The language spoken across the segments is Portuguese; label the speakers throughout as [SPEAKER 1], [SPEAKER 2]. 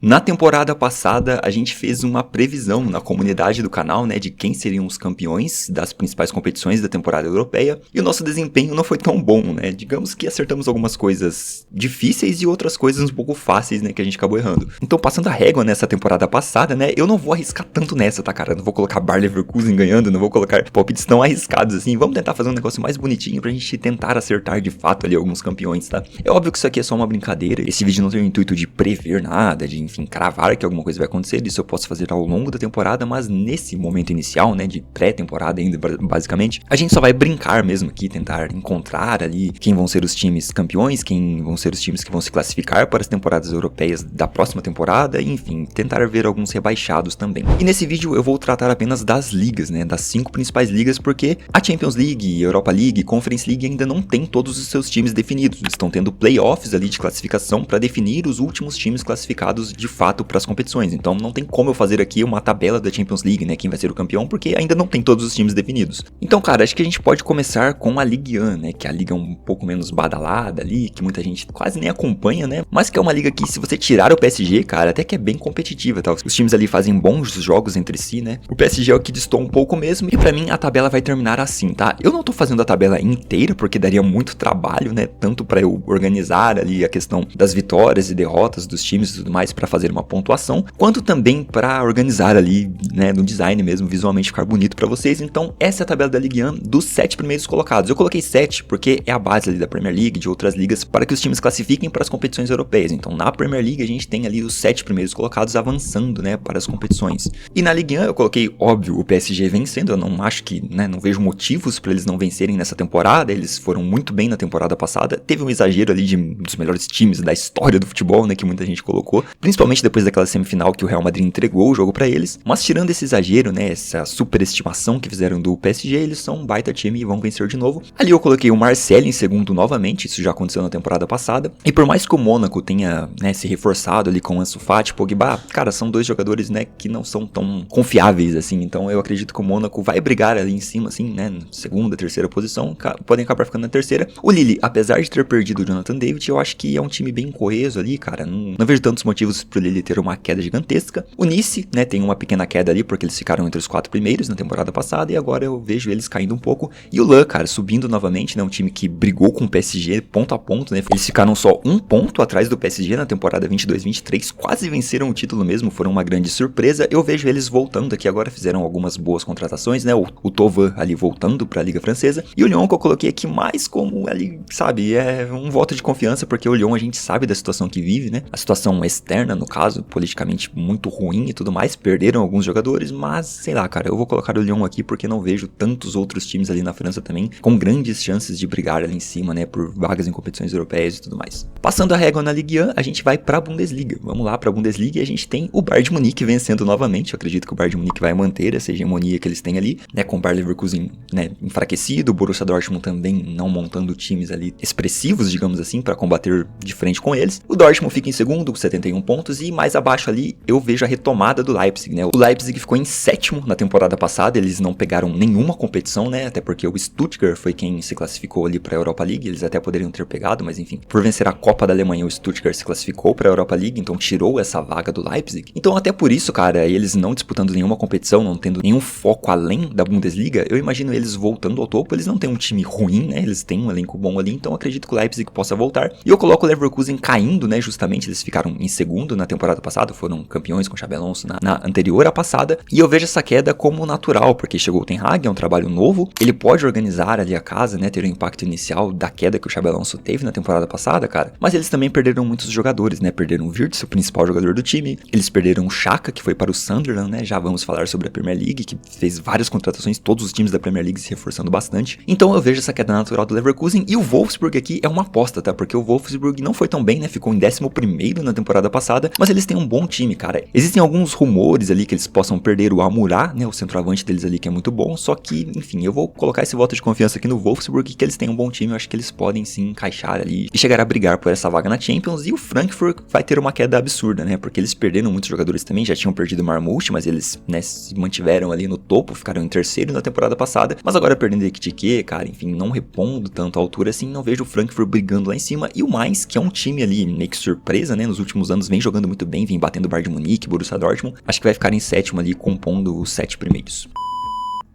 [SPEAKER 1] Na temporada passada, a gente fez uma previsão na comunidade do canal, né, de quem seriam os campeões das principais competições da temporada europeia, e o nosso desempenho não foi tão bom, né, digamos que acertamos algumas coisas difíceis e outras coisas um pouco fáceis, né, que a gente acabou errando. Então, passando a régua nessa temporada passada, né, eu não vou arriscar tanto nessa, tá, cara, não vou colocar Bayer Leverkusen ganhando, não vou colocar palpites tão arriscados assim, vamos tentar fazer um negócio mais bonitinho pra gente tentar acertar de fato ali alguns campeões, tá? É óbvio que isso aqui é só uma brincadeira, esse vídeo não tem o intuito de prever nada, de enfim, cravar que alguma coisa vai acontecer, isso eu posso fazer ao longo da temporada, mas nesse momento inicial, né, de pré-temporada ainda, basicamente, a gente só vai brincar mesmo aqui, tentar encontrar ali quem vão ser os times campeões, quem vão ser os times que vão se classificar para as temporadas europeias da próxima temporada, e, enfim, tentar ver alguns rebaixados também. E nesse vídeo eu vou tratar apenas das ligas, né, das 5 principais ligas, porque a Champions League, Europa League, Conference League ainda não tem todos os seus times definidos, estão tendo playoffs ali de classificação para definir os últimos times classificados de fato para as competições, então não tem como eu fazer aqui uma tabela da Champions League, né, quem vai ser o campeão, porque ainda não tem todos os times definidos. Então, cara, acho que a gente pode começar com a Ligue 1, né, que é a liga um pouco menos badalada ali, que muita gente quase nem acompanha, né, mas que é uma liga que, se você tirar o PSG, cara, até que é bem competitiva, tá? Os times ali fazem bons jogos entre si, né, o PSG é o que destoa um pouco mesmo, e pra mim a tabela vai terminar assim, tá? Eu não tô fazendo a tabela inteira, porque daria muito trabalho, né, tanto pra eu organizar ali a questão das vitórias e derrotas dos times e tudo mais pra fazer uma pontuação, quanto também para organizar ali, né, no design mesmo, visualmente ficar bonito para vocês. Então essa é a tabela da Ligue 1 dos 7 primeiros colocados. Eu coloquei 7 porque é a base ali da Premier League, de outras ligas, para que os times classifiquem para as competições europeias. Então na Premier League a gente tem ali os 7 primeiros colocados avançando, né, para as competições. E na Ligue 1 eu coloquei, óbvio, o PSG vencendo. Eu não acho que, né, não vejo motivos para eles não vencerem nessa temporada. Eles foram muito bem na temporada passada. Teve um exagero ali de um dos melhores times da história do futebol, né, que muita gente colocou, principalmente depois daquela semifinal que o Real Madrid entregou o jogo pra eles, mas tirando esse exagero, né, essa superestimação que fizeram do PSG, eles são um baita time e vão vencer de novo. Ali eu coloquei o Marseille em segundo novamente, isso já aconteceu na temporada passada, e por mais que o Mônaco tenha, né, se reforçado ali com Ansu Fati, Pogba, cara, são dois jogadores, né, que não são tão confiáveis assim, então eu acredito que o Mônaco vai brigar ali em cima, assim, né, segunda, terceira posição, podem acabar ficando na terceira. O Lille, apesar de ter perdido o Jonathan David, eu acho que é um time bem coeso ali, cara, não vejo tantos motivos pro Lille ter uma queda gigantesca. O Nice, né, tem uma pequena queda ali, porque eles ficaram entre os 4 primeiros na temporada passada, e agora eu vejo eles caindo um pouco. E o LAN, cara, subindo novamente, né, um time que brigou com o PSG ponto a ponto, né, eles ficaram só um ponto atrás do PSG na temporada 22-23, quase venceram o título mesmo, foram uma grande surpresa. Eu vejo eles voltando aqui agora, fizeram algumas boas contratações, né, o Thauvin ali voltando pra Liga Francesa, e o Lyon que eu coloquei aqui mais como ali, sabe, é um voto de confiança, porque o Lyon a gente sabe da situação que vive, né, a situação externa, no caso, politicamente muito ruim e tudo mais, perderam alguns jogadores, mas sei lá, cara, eu vou colocar o Lyon aqui porque não vejo tantos outros times ali na França também com grandes chances de brigar ali em cima, né, por vagas em competições europeias e tudo mais. Passando a régua na Ligue 1, a gente vai pra Bundesliga. Vamos lá pra Bundesliga e a gente tem o Bayern de Munique vencendo novamente. Eu acredito que o Bayern de Munique vai manter essa hegemonia que eles têm ali, né, com o Bayer Leverkusen, né, enfraquecido, o Borussia Dortmund também não montando times ali expressivos, digamos assim, pra combater de frente com eles. O Dortmund fica em segundo com 71 pontos e mais abaixo ali eu vejo a retomada do Leipzig, né? O Leipzig ficou em 7º na temporada passada, eles não pegaram nenhuma competição, né? Até porque o Stuttgart foi quem se classificou ali pra Europa League, eles até poderiam ter pegado, mas enfim, por vencer a Copa da Alemanha, o Stuttgart se classificou pra Europa League, então tirou essa vaga do Leipzig. Então até por isso, cara, eles não disputando nenhuma competição, não tendo nenhum foco além da Bundesliga, eu imagino eles voltando ao topo. Eles não têm um time ruim, né? Eles têm um elenco bom ali, então acredito que o Leipzig possa voltar. E eu coloco o Leverkusen caindo, né? Justamente, eles ficaram em segundo na temporada passada, foram campeões com o Xabi Alonso na anterior à passada, e eu vejo essa queda como natural, porque chegou o Ten Hag, é um trabalho novo, ele pode organizar ali a casa, né, ter o impacto inicial da queda que o Xabi Alonso teve na temporada passada, cara, mas eles também perderam muitos jogadores, né, perderam o Wirtz, o principal jogador do time, eles perderam o Xhaka, que foi para o Sunderland, né, já vamos falar sobre a Premier League, que fez várias contratações, todos os times da Premier League se reforçando bastante, então eu vejo essa queda natural do Leverkusen, e o Wolfsburg aqui é uma aposta, tá, porque o Wolfsburg não foi tão bem, né, ficou em 11º na temporada passada, mas eles têm um bom time, cara. Existem alguns rumores ali que eles possam perder o Amurá, né, o centroavante deles ali que é muito bom, só que, enfim, eu vou colocar esse voto de confiança aqui no Wolfsburg, que eles têm um bom time, eu acho que eles podem sim encaixar ali e chegar a brigar por essa vaga na Champions, e o Frankfurt vai ter uma queda absurda, né, porque eles perderam muitos jogadores também, já tinham perdido o Marmoush, mas eles, né, se mantiveram ali no topo, ficaram em terceiro na temporada passada, mas agora perdendo Ekitike, cara, enfim, não repondo tanto a altura assim, não vejo o Frankfurt brigando lá em cima, e o Mainz, que é um time ali meio que surpresa, né, nos últimos anos vem jogando jogando muito bem, vem batendo o Bayern de Munique, Borussia Dortmund. Acho que vai ficar em sétimo ali, compondo os 7 primeiros.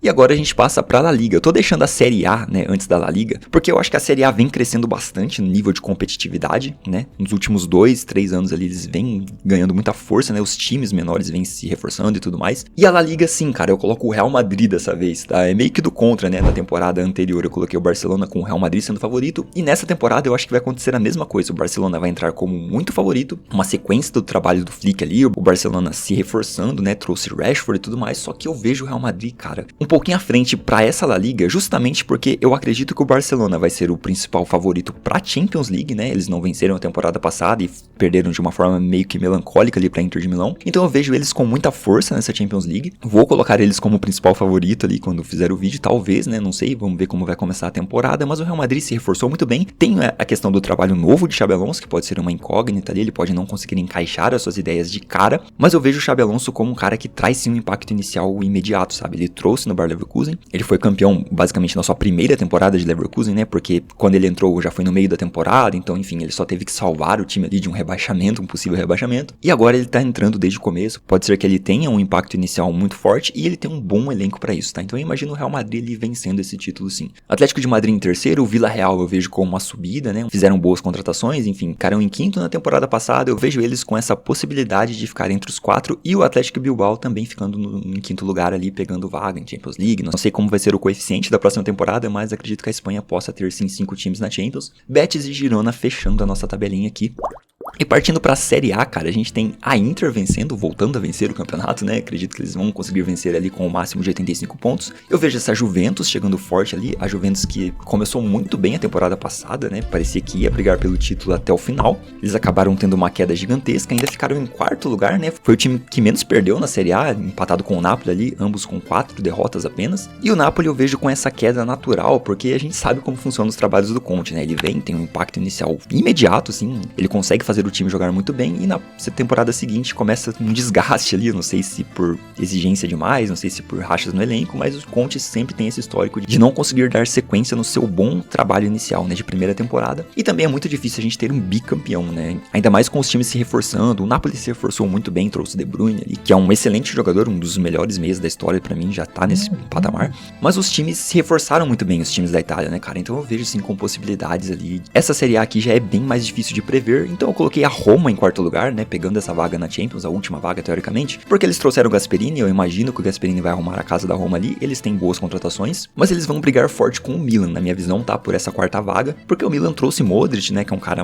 [SPEAKER 1] E agora a gente passa pra La Liga. Eu tô deixando a Série A, né, antes da La Liga, porque eu acho que a Série A vem crescendo bastante no nível de competitividade, né? Nos últimos 2, 3 anos ali eles vêm ganhando muita força, né? Os times menores vêm se reforçando e tudo mais. E a La Liga, sim, cara, eu coloco o Real Madrid dessa vez, tá? É meio que do contra, né? Na temporada anterior eu coloquei o Barcelona com o Real Madrid sendo favorito, e nessa temporada eu acho que vai acontecer a mesma coisa. O Barcelona vai entrar como muito favorito, uma sequência do trabalho do Flick ali, o Barcelona se reforçando, né? Trouxe Rashford e tudo mais, só que eu vejo o Real Madrid, cara, um pouquinho à frente pra essa La Liga, justamente porque eu acredito que o Barcelona vai ser o principal favorito pra Champions League, né? Eles não venceram a temporada passada e perderam de uma forma meio que melancólica ali pra Inter de Milão. Então eu vejo eles com muita força nessa Champions League. Vou colocar eles como principal favorito ali quando fizer o vídeo, talvez, né? Não sei, vamos ver como vai começar a temporada, mas o Real Madrid se reforçou muito bem. Tem a questão do trabalho novo de Xabi Alonso, que pode ser uma incógnita ali, ele pode não conseguir encaixar as suas ideias de cara, mas eu vejo o Xabi Alonso como um cara que traz sim um impacto inicial imediato, sabe? Ele trouxe no Bayer Leverkusen, ele foi campeão basicamente na sua primeira temporada de Leverkusen, né? Porque quando ele entrou já foi no meio da temporada, então enfim, ele só teve que salvar o time ali de um rebaixamento, um possível rebaixamento. E agora ele tá entrando desde o começo. Pode ser que ele tenha um impacto inicial muito forte e ele tem um bom elenco pra isso, tá? Então eu imagino o Real Madrid ali vencendo esse título sim. Atlético de Madrid em terceiro, o Villarreal eu vejo como uma subida, né? Fizeram boas contratações, enfim, ficaram em quinto na temporada passada. Eu vejo eles com essa possibilidade de ficar entre os 4 e o Atlético Bilbao também ficando em quinto lugar ali, pegando vaga em Champions League. Não sei como vai ser o coeficiente da próxima temporada, mas acredito que a Espanha possa ter sim 5 times na Champions. Betis e Girona fechando a nossa tabelinha aqui. E partindo pra Série A, cara, a gente tem a Inter vencendo, voltando a vencer o campeonato, né? Acredito que eles vão conseguir vencer ali com o máximo de 85 pontos. Eu vejo essa Juventus chegando forte ali, a Juventus que começou muito bem a temporada passada, né? Parecia que ia brigar pelo título até o final. Eles acabaram tendo uma queda gigantesca, ainda ficaram em quarto lugar, né? Foi o time que menos perdeu na Série A, empatado com o Napoli ali, ambos com 4 derrotas apenas. E o Napoli eu vejo com essa queda natural, porque a gente sabe como funcionam os trabalhos do Conte, né? Ele vem, tem um impacto inicial imediato, assim, ele consegue fazer o time jogar muito bem e na temporada seguinte começa um desgaste ali, não sei se por exigência demais, não sei se por rachas no elenco, mas o Conte sempre tem esse histórico de não conseguir dar sequência no seu bom trabalho inicial, né, de primeira temporada. E também é muito difícil a gente ter um bicampeão, né, ainda mais com os times se reforçando. O Napoli se reforçou muito bem, trouxe De Bruyne ali, que é um excelente jogador, um dos melhores meias da história pra mim, já tá nesse patamar, mas os times se reforçaram muito bem, os times da Itália, né, cara, então eu vejo sim com possibilidades ali. Essa Série A aqui já é bem mais difícil de prever, então eu coloquei a Roma em quarto lugar, né, pegando essa vaga na Champions, a última vaga teoricamente, porque eles trouxeram o Gasperini. Eu imagino que o Gasperini vai arrumar a casa da Roma ali, eles têm boas contratações, mas eles vão brigar forte com o Milan, na minha visão, tá, por essa quarta vaga, porque o Milan trouxe Modric, né, que é um cara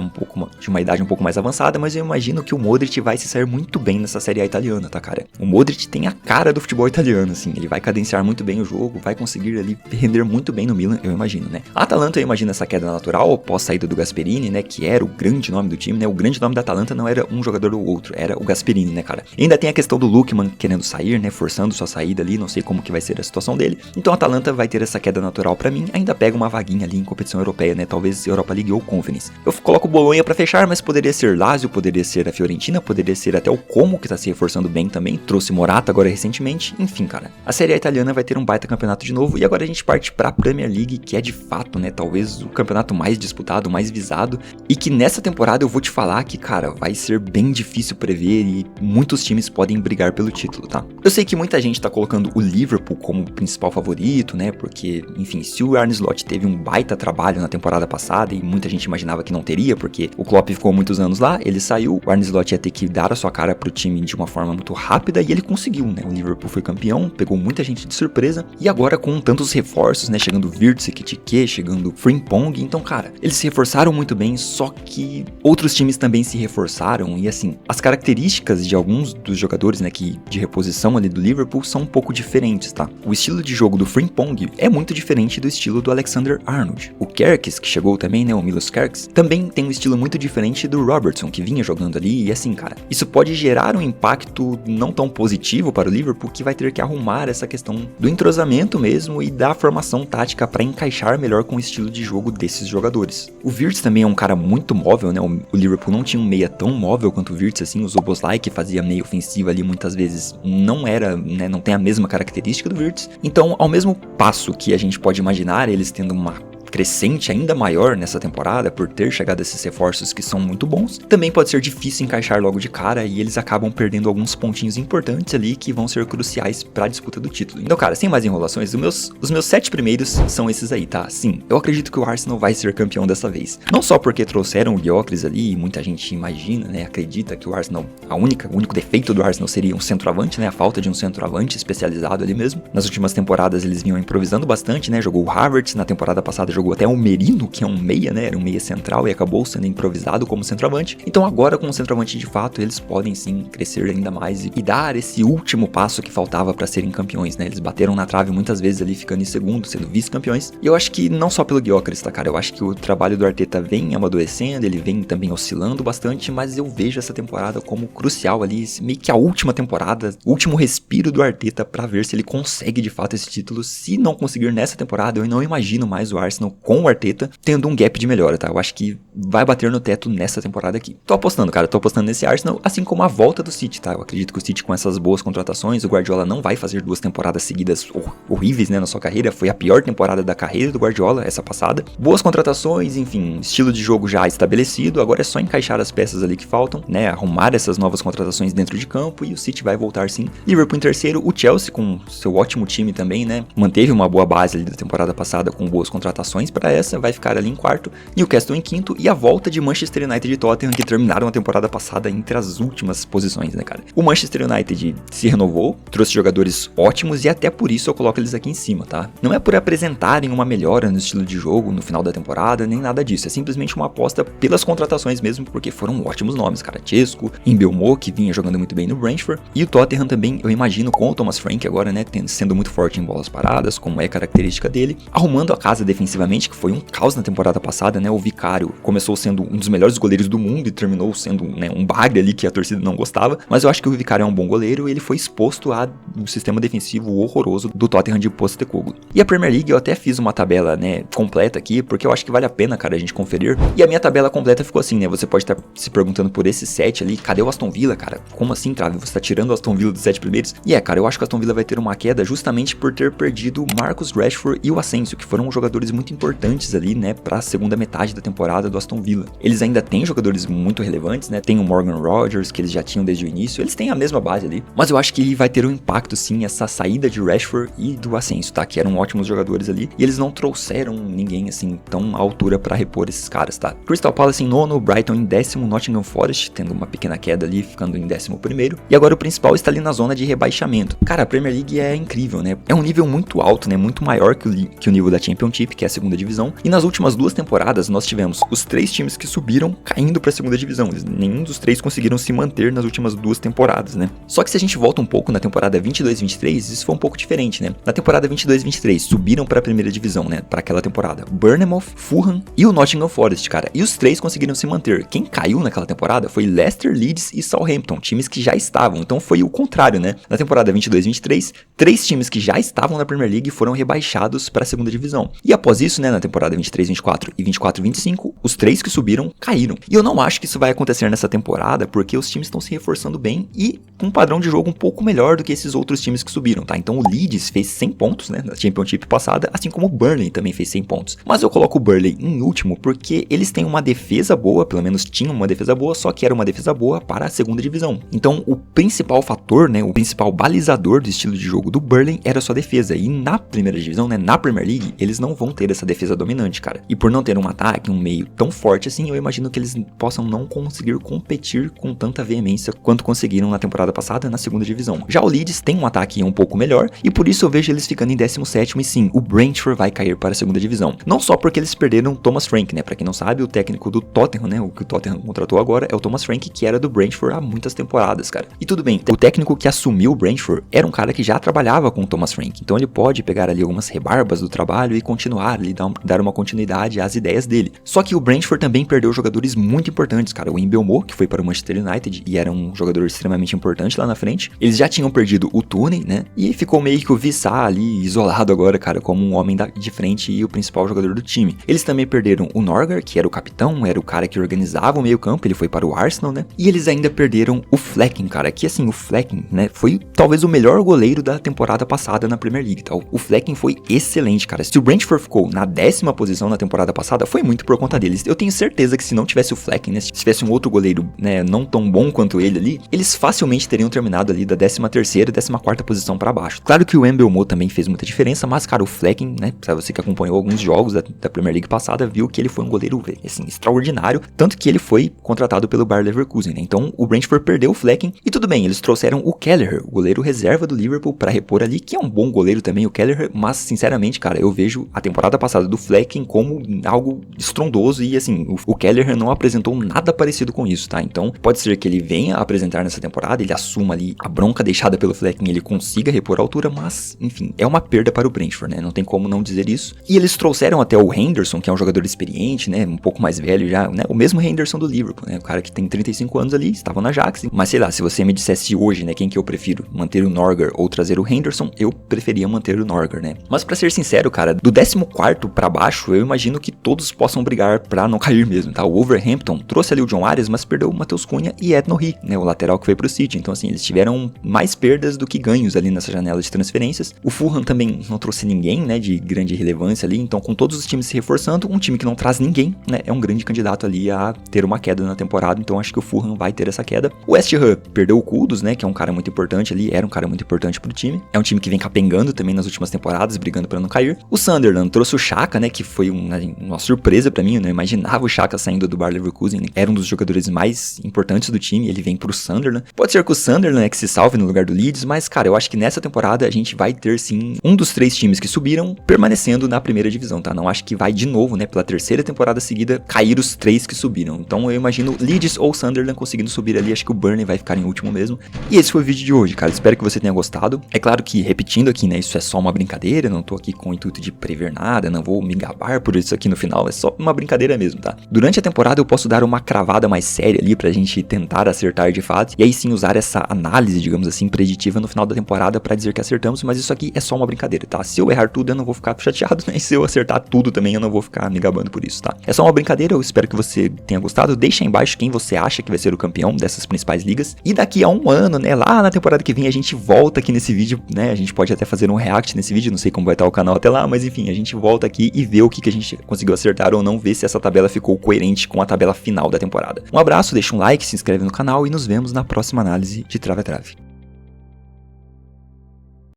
[SPEAKER 1] de uma idade um pouco mais avançada, mas eu imagino que o Modric vai se sair muito bem nessa Série A italiana, tá, cara? O Modric tem a cara do futebol italiano, assim, ele vai cadenciar muito bem o jogo, vai conseguir ali render muito bem no Milan, eu imagino, né? A Atalanta, eu imagino essa queda natural, pós saída do Gasperini, né, que era o grande nome do time, né, o grande nome da Atalanta não era um jogador ou outro, era o Gasperini, né, cara? E ainda tem a questão do Lookman querendo sair, né, forçando sua saída ali, não sei como que vai ser a situação dele. Então a Atalanta vai ter essa queda natural pra mim, ainda pega uma vaguinha ali em competição europeia, né, talvez Europa League ou Conference. Eu coloco o Bolonha pra fechar, mas poderia ser Lazio, poderia ser a Fiorentina, poderia ser até o Como, que tá se reforçando bem também, trouxe Morata agora recentemente, enfim, cara. A Série A italiana vai ter um baita campeonato de novo, e agora a gente parte pra Premier League, que é de fato, né, talvez o campeonato mais disputado, mais visado, e que nessa temporada eu vou te falar que, cara, vai ser bem difícil prever e muitos times podem brigar pelo título, tá? Eu sei que muita gente tá colocando o Liverpool como principal favorito, né? Porque, enfim, se o Arne Slot teve um baita trabalho na temporada passada e muita gente imaginava que não teria, porque o Klopp ficou muitos anos lá, ele saiu, o Arne Slot ia ter que dar a sua cara pro time de uma forma muito rápida e ele conseguiu, né? O Liverpool foi campeão, pegou muita gente de surpresa e agora com tantos reforços, né? Chegando Wirtz, Ekitike, chegando Frimpong, então, cara, eles se reforçaram muito bem, só que outros times também se reforçaram e, assim, as características de alguns dos jogadores, né, que de reposição ali do Liverpool são um pouco diferentes, tá? O estilo de jogo do Frimpong é muito diferente do estilo do Alexander-Arnold. O Kerkez, que chegou também, né, o Milos Kerkez, também tem um estilo muito diferente do Robertson, que vinha jogando ali, e assim, cara, isso pode gerar um impacto não tão positivo para o Liverpool, que vai ter que arrumar essa questão do entrosamento mesmo e da formação tática para encaixar melhor com o estilo de jogo desses jogadores. O Wirtz também é um cara muito móvel, né, o Liverpool não tinha um meia tão móvel quanto o Wirtz, assim, o Szoboszlai, que fazia meio ofensiva ali muitas vezes, não era, né, não tem a mesma característica do Wirtz. Então, ao mesmo passo que a gente pode imaginar eles tendo uma crescente ainda maior nessa temporada por ter chegado esses reforços que são muito bons, também pode ser difícil encaixar logo de cara e eles acabam perdendo alguns pontinhos importantes ali que vão ser cruciais pra disputa do título. Então, cara, sem mais enrolações, os meus 7 primeiros são esses aí, tá? Sim, eu acredito que o Arsenal vai ser campeão dessa vez. Não só porque trouxeram o Gyökeres ali e muita gente imagina, né, acredita que o Arsenal, o único defeito do Arsenal seria um centroavante, né, a falta de um centroavante especializado ali mesmo. Nas últimas temporadas eles vinham improvisando bastante, né, jogou o Havertz, na temporada passada jogou até o Merino, que é um meia, né, era um meia central e acabou sendo improvisado como centroavante. Então agora com o centroavante de fato, eles podem sim crescer ainda mais e dar esse último passo que faltava para serem campeões, né, eles bateram na trave muitas vezes ali ficando em segundo, sendo vice-campeões. E eu acho que não só pelo Gyökeres, tá, cara, eu acho que o trabalho do Arteta vem amadurecendo, ele vem também oscilando bastante, mas eu vejo essa temporada como crucial ali, meio que a última temporada, o último respiro do Arteta pra ver se ele consegue de fato esse título. Se não conseguir nessa temporada, eu não imagino mais o Arsenal com o Arteta tendo um gap de melhora, tá? Eu acho que vai bater no teto nessa temporada aqui. Tô apostando, cara, tô apostando nesse Arsenal, assim como a volta do City, tá? Eu acredito que o City com essas boas contratações, o Guardiola não vai fazer 2 temporadas seguidas horríveis, né, na sua carreira. Foi a pior temporada da carreira do Guardiola, essa passada. Boas contratações, enfim, estilo de jogo já estabelecido, agora é só encaixar as peças ali que faltam, né, arrumar essas novas contratações dentro de campo e o City vai voltar sim. Liverpool em terceiro, o Chelsea com seu ótimo time também, né, manteve uma boa base ali da temporada passada com boas contratações para essa, vai ficar ali em quarto, Newcastle em quinto e a volta de Manchester United e Tottenham que terminaram a temporada passada entre as últimas posições, né, cara. O Manchester United se renovou, trouxe jogadores ótimos e até por isso eu coloco eles aqui em cima, tá? Não é por apresentarem uma melhora no estilo de jogo no final da temporada, nem nada disso, é simplesmente uma aposta pelas contratações mesmo, porque foram ótimos nomes, cara. Chesco, Mbeumo, que vinha jogando muito bem no Brentford, e o Tottenham também, eu imagino, com o Thomas Frank agora, né, sendo muito forte em bolas paradas, como é característica dele, arrumando a casa defensivamente, que foi um caos na temporada passada, né, o Vicário começou sendo um dos melhores goleiros do mundo e terminou sendo, né, um bagre ali que a torcida não gostava, mas eu acho que o Vicário é um bom goleiro e ele foi exposto a um sistema defensivo horroroso do Tottenham de Postecoglou. E a Premier League eu até fiz uma tabela, né, completa aqui, porque eu acho que vale a pena, cara, a gente conferir, e a minha tabela completa ficou assim, né, você pode estar se perguntando por esse 7 ali, cadê o Aston Villa, cara? Como assim, Trave? Você tá tirando o Aston Villa dos 7 primeiros? E cara, eu acho que o Aston Villa vai ter uma queda justamente por ter perdido o Marcus Rashford e o Asensio, que foram jogadores muito importantes ali, né, pra segunda metade da temporada do Aston Villa. Eles ainda têm jogadores muito relevantes, né, tem o Morgan Rogers, que eles já tinham desde o início, eles têm a mesma base ali, mas eu acho que vai ter um impacto sim, essa saída de Rashford e do Asensio, tá, que eram ótimos jogadores ali, e eles não trouxeram ninguém assim, tão à altura pra repor esses caras, tá. Crystal Palace em nono, Brighton em décimo, Nottingham Forest, tendo uma pequena queda ali, ficando em 11º, e agora o principal está ali na zona de rebaixamento. Cara, a Premier League é incrível, né, é um nível muito alto, né, muito maior que o nível da Championship, que é a segunda divisão, e nas últimas 2 temporadas nós tivemos os 3 times que subiram caindo pra segunda divisão, nenhum dos 3 conseguiram se manter nas últimas 2 temporadas, né. Só que se a gente volta um pouco na temporada 22-23, isso foi um pouco diferente, né, na temporada 22-23 subiram pra primeira divisão, né, pra aquela temporada, Bournemouth, Fulham e o Nottingham Forest, cara, e os 3 conseguiram se manter. Quem caiu naquela temporada foi Leicester, Leeds e Southampton, times que já estavam, então foi o contrário, né, na temporada 22-23, 3 times que já estavam na Premier League foram rebaixados para a segunda divisão, e após isso, né, na temporada 23-24 e 24-25, os 3 que subiram caíram, e eu não acho que isso vai acontecer nessa temporada, porque os times estão se reforçando bem e com um padrão de jogo um pouco melhor do que esses outros times que subiram, tá, então o Leeds fez 100 pontos, né, na Championship passada, assim como o Burnley também fez 100 pontos, mas eu coloco o Burnley em último porque eles têm uma defesa boa, pelo menos tinham uma defesa boa, só que era uma defesa boa para a segunda divisão, então o principal fator, né, o principal balizador do estilo de jogo do Burnley era a sua defesa, e na primeira divisão, né, na Premier League, eles não vão ter essa defesa dominante, cara, e por não ter um ataque, um meio tão forte assim, eu imagino que eles possam não conseguir competir com tanta veemência quanto conseguiram na temporada passada na segunda divisão. Já o Leeds tem um ataque um pouco melhor, e por isso eu vejo eles ficando em 17º, e sim, o Brentford vai cair para a segunda divisão, não só porque eles perderam Thomas Frank, né, pra quem não sabe, o técnico do Tottenham, né, o que o Tottenham contratou agora é o Thomas Frank, que era do Brentford há muitas temporadas, cara, e tudo bem, o técnico que assumiu o Brentford era um cara que já trabalhava com o Thomas Frank, então ele pode pegar ali algumas rebarbas do trabalho e continuar ali, dar uma continuidade às ideias dele. Só que o Brentford também perdeu jogadores muito importantes, cara, o Mbeumo, que foi para o Manchester United e era um jogador extremamente importante lá na frente, eles já tinham perdido o Tooney, né, e ficou meio que o Vissá ali isolado agora, cara, como um homem de frente e o principal jogador do time. Eles também perderam o Norgard, que era o capitão, era o cara que organizava o meio campo, ele foi para o Arsenal, né, e eles ainda perderam o Flecken, cara, que assim, o Flecken, né, foi talvez o melhor goleiro da temporada passada na Premier League, tá? O Flecken foi excelente, cara. Se o Brentford ficou na na 10ª posição na temporada passada foi muito por conta deles. Eu tenho certeza que se não tivesse o Flecken, né, se tivesse um outro goleiro, né, não tão bom quanto ele ali, eles facilmente teriam terminado ali da 13ª e 14ª posição pra baixo. Claro que o Mbeumo também fez muita diferença, mas, cara, o Flecken, né, pra você que acompanhou alguns jogos da Premier League passada, viu que ele foi um goleiro, assim, extraordinário, tanto que ele foi contratado pelo Bayer Leverkusen, né? Então, o Brentford perdeu o Flecken, e tudo bem, eles trouxeram o Kelleher, o goleiro reserva do Liverpool, pra repor ali, que é um bom goleiro também, o Kelleher, mas, sinceramente, cara, eu vejo a temporada passada do Flecken como algo estrondoso, e, assim, o Kelleher não apresentou nada parecido com isso, tá? Então, pode ser que ele venha a apresentar nessa temporada, ele assuma ali a bronca deixada pelo Flecken, ele consiga repor a altura, mas, enfim, é uma perda para o Brentford, né? Não tem como não dizer isso. E eles trouxeram até o Henderson, que é um jogador experiente, né? Um pouco mais velho já, né? O mesmo Henderson do Liverpool, né? O cara que tem 35 anos ali, estava na Ajax. Mas sei lá, se você me dissesse hoje, né? Quem que eu prefiro? Manter o Norgard ou trazer o Henderson? Eu preferia manter o Norgard, né? Mas pra ser sincero, cara, do 14º pra baixo, eu imagino que todos possam brigar pra não cair mesmo, tá? O Wolverhampton trouxe ali o John Arias, mas perdeu o Matheus Cunha e Ed Nouri, né? O lateral que foi pro City. Então, assim, eles tiveram mais perdas do que ganhos ali nessa janela de transferências. O Fulham também não trouxe ninguém, né? De grande relevância ali. Então, com todos os times se reforçando, um time que não traz ninguém, né? É um grande candidato ali a ter uma queda na temporada. Então, acho que o Fulham vai ter essa queda. O West Ham perdeu o Kudus, né? Que é um cara muito importante ali. Era um cara muito importante pro time. É um time que vem capengando também nas últimas temporadas, brigando pra não cair. O Sunderland trouxe o Xhaka, né? Que foi uma surpresa pra mim. Eu não imaginava o Xhaka saindo do Bayer Leverkusen, né? Era um dos jogadores mais importantes do time. Ele vem pro Sunderland. Pode ser que o Sunderland é que se salve no lugar do Leeds, mas, cara, eu acho que nessa temporada a gente vai ter, sim, um dos 3 times que subiram permanecendo na primeira divisão, tá? Não acho que vai de novo, né, pela 3ª temporada seguida, cair os 3 que subiram. Então eu imagino Leeds ou Sunderland conseguindo subir ali, acho que o Burnley vai ficar em último mesmo. E esse foi o vídeo de hoje, cara. Espero que você tenha gostado. É claro que, repetindo aqui, né, isso é só uma brincadeira, não tô aqui com o intuito de prever nada, não vou me gabar por isso aqui no final, é só uma brincadeira mesmo, tá? Durante a temporada eu posso dar uma cravada mais séria ali pra gente tentar acertar de fato, e aí sim usar essa análise, digamos assim, preditiva no final da temporada pra dizer que acertamos, mas isso aqui é só uma brincadeira, tá? Se eu errar tudo, eu não vou ficar chateado, né? E se eu acertar tudo também, eu não vou ficar me gabando por isso, tá? É só uma brincadeira, eu espero que você tenha gostado. Deixa aí embaixo quem você acha que vai ser o campeão dessas principais ligas. E daqui a um ano, né, lá na temporada que vem, a gente volta aqui nesse vídeo, né? A gente pode até fazer um react nesse vídeo, não sei como vai estar o canal até lá, mas enfim, a gente volta aqui e vê o que a gente conseguiu acertar ou não, ver se essa tabela ficou coerente com a tabela final da temporada. Um abraço, deixa um like, se inscreve no canal e nos vemos na próxima análise de Trave a Trave.